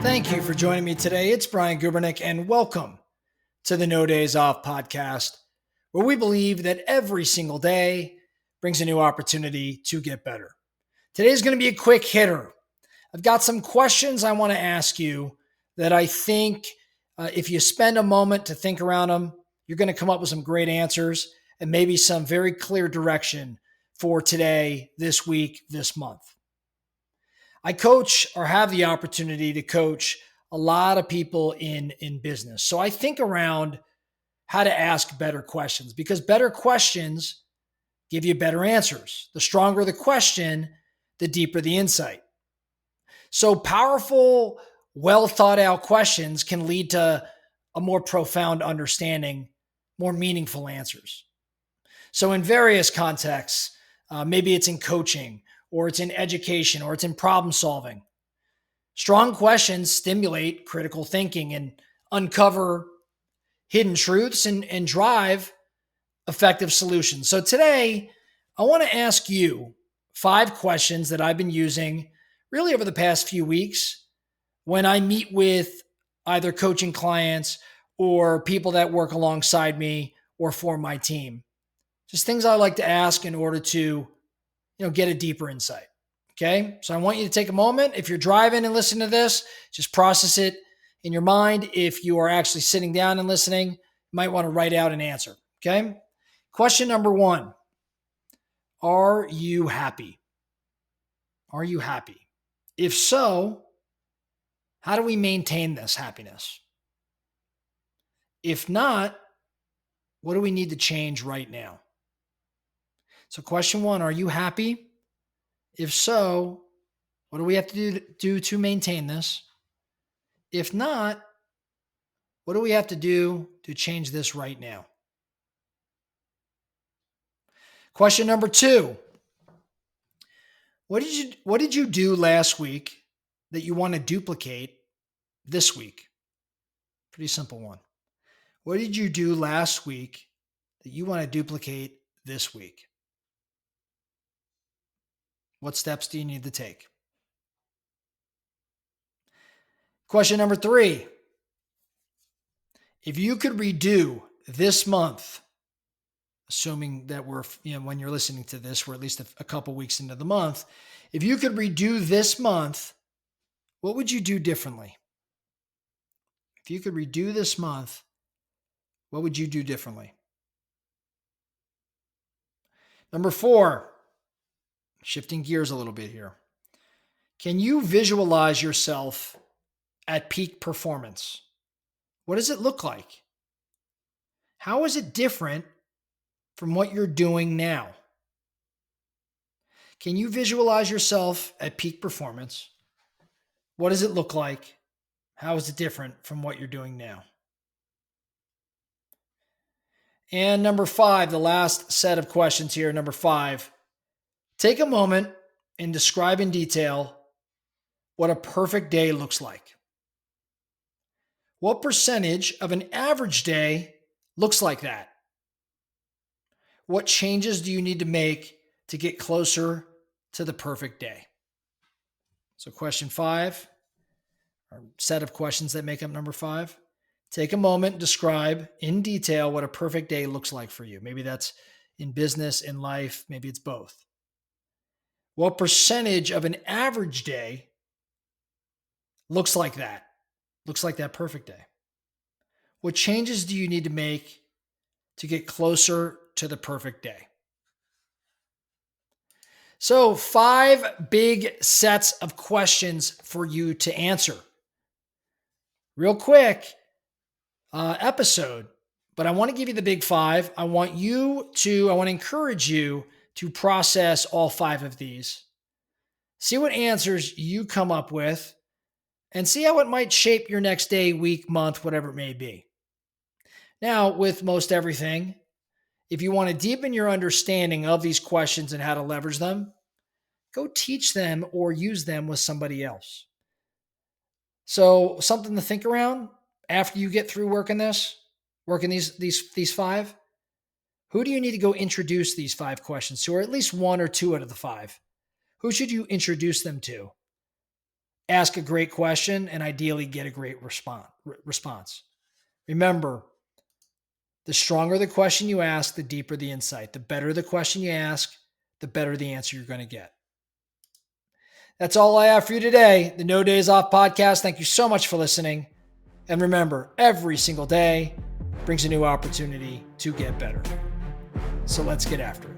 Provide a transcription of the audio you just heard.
Thank you for joining me today. It's Brian Gubernick, and welcome to the No Days Off podcast, where we believe that every single day brings a new opportunity to get better. Today's going to be a quick hitter. I've got some questions I want to ask you that I think if you spend a moment to think around them, you're going to come up with some great answers and maybe some very clear direction for today, this week, this month. I coach or have the opportunity to coach a lot of people in business. So I think around how to ask better questions, because better questions give you better answers. The stronger the question, the deeper the insight. So powerful, well thought out questions can lead to a more profound understanding, more meaningful answers. So in various contexts, maybe it's in coaching, or it's in education, or it's in problem solving. Strong questions stimulate critical thinking and uncover hidden truths and drive effective solutions. So today, I want to ask you 5 questions that I've been using really over the past few weeks when I meet with either coaching clients or people that work alongside me or for my team. Just things I like to ask in order to get a deeper insight. Okay. So I want you to take a moment. If you're driving and listening to this, just process it in your mind. If you are actually sitting down and listening, you might want to write out an answer. Okay. Question number 1. Are you happy? Are you happy? If so, how do we maintain this happiness? If not, what do we need to change right now? So question 1, are you happy? If so, what do we have to do to maintain this? If not, what do we have to do to change this right now? Question number 2. What did you do last week that you want to duplicate this week? Pretty simple one. What did you do last week that you want to duplicate this week? What steps do you need to take? Question number 3. If you could redo this month, assuming that we're, when you're listening to this, we're at least a couple weeks into the month. If you could redo this month, what would you do differently? If you could redo this month, what would you do differently? Number 4, shifting gears a little bit here. Can you visualize yourself at peak performance? What does it look like? How is it different from what you're doing now? Can you visualize yourself at peak performance? What does it look like? How is it different from what you're doing now? And number 5, the last set of questions here, number 5, take a moment and describe in detail what a perfect day looks like. What percentage of an average day looks like that? What changes do you need to make to get closer to the perfect day? So question 5, or set of questions that make up number 5. Take a moment and describe in detail what a perfect day looks like for you. Maybe that's in business, in life, maybe it's both. What percentage of an average day looks like that? Looks like that perfect day. What changes do you need to make to get closer to the perfect day? So 5 big sets of questions for you to answer. Real quick episode, but I want to give you the big 5. I want to encourage you to process all 5 of these. See what answers you come up with and see how it might shape your next day, week, month, whatever it may be. Now, with most everything, if you want to deepen your understanding of these questions and how to leverage them, go teach them or use them with somebody else. So something to think around after you get through working these 5, who do you need to go introduce these 5 questions to, or at least 1 or 2 out of the 5? Who should you introduce them to ask a great question, and ideally get a great response. Remember, the stronger the question you ask, the deeper the insight. The better the question you ask, the better the answer you're going to get. That's all I have for you today. The No Days Off podcast. Thank you so much for listening. And remember, every single day brings a new opportunity to get better. So let's get after it.